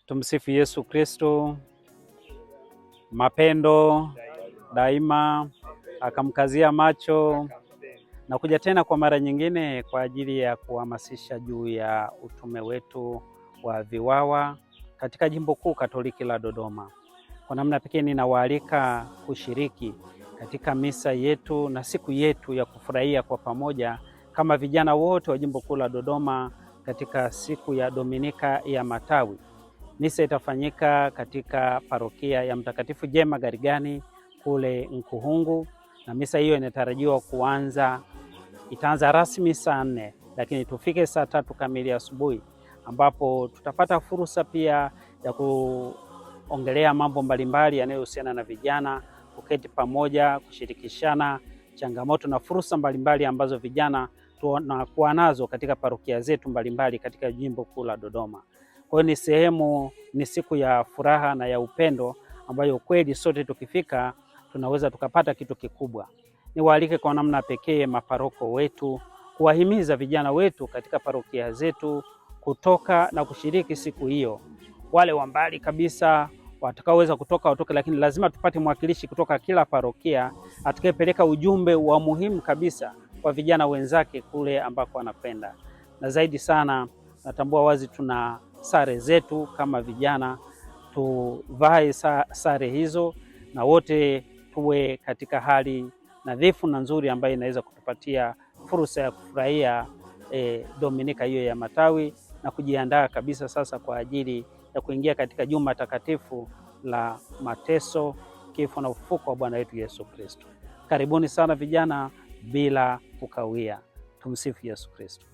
Tumsifu Yesu Kristo. Mapendo daima, akamkazia macho na kuja tena kwa mara nyingine kwa ajili ya kuhamasisha juu ya utume wetu wa VIWAWA katika Jimbo Kuu Katoliki la Dodoma. Kwa namna pekee ninawaalika kushiriki katika misa yetu na siku yetu ya kufurahia kwa pamoja kama vijana wote wa Jimbo Kuu la Dodoma katika siku ya Dominika ya Matawi. Misa itafanyika katika parokia ya Mtakatifu Jema Garigani kule Nkuhungu, na misa hiyo inatarajiwa itaanza rasmi saa 4, lakini tufike saa 3 kamili asubuhi, ambapo tutapata fursa pia ya kuongelea mambo mbalimbali yanayohusiana na vijana, kuketi pamoja, kushirikishana changamoto na fursa mbalimbali ambazo vijana tunakuwa nazo katika parokia zetu mbalimbali katika Jimbo Kuu la Dodoma. Kwa hiyo ni siku ya furaha na ya upendo ambayo kweli sote tukifika tunaweza tukapata kitu kikubwa. Niwaalike kwa namna pekee maparoko wetu kuwahimiza vijana wetu katika parokia zetu kutoka na kushiriki siku hiyo. Wale wa mbali kabisa watakaoweza kutoka watoke, lakini lazima tupate mwakilishi kutoka kila parokia atakayepeleka ujumbe wa muhimu kabisa kwa vijana wenzake kule ambako wanakwenda. Na zaidi sana natambua wazi tuna sare zetu kama vijana, tuvae sare hizo na wote tuwe katika hali nadhifu na nzuri ambayo inaweza kutupatia fursa ya kufurahia Dominika hiyo ya Matawi na kujiandaa kabisa sasa kwa ajili ya kuingia katika Juma Takatifu la mateso, kifo na ufufuko wa Bwana wetu Yesu Kristo. Karibuni sana vijana bila kukawia. Tumsifu Yesu Kristo.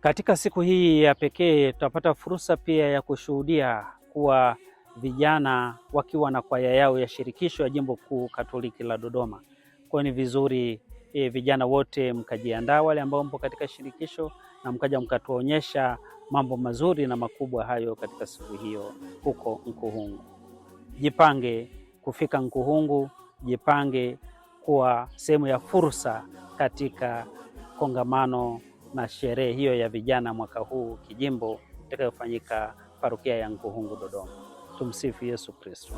Katika siku hii ya pekee tutapata fursa pia ya kushuhudia kuwa vijana wakiwa na kwaya yao ya shirikisho ya Jimbo Kuu Katoliki la Dodoma. Kwa ni vizuri vijana wote mkajiandaa, wale ambao mpo katika shirikisho, na mkaja mkatuonyesha mambo mazuri na makubwa hayo katika siku hiyo huko Nkuhungu. Jipange kufika Nkuhungu, jipange kuwa sehemu ya fursa katika kongamano na sherehe hiyo ya vijana mwaka huu kijimbo itakayofanyika parokia ya Nkuhungu Dodoma. Tumsifu Yesu Kristo.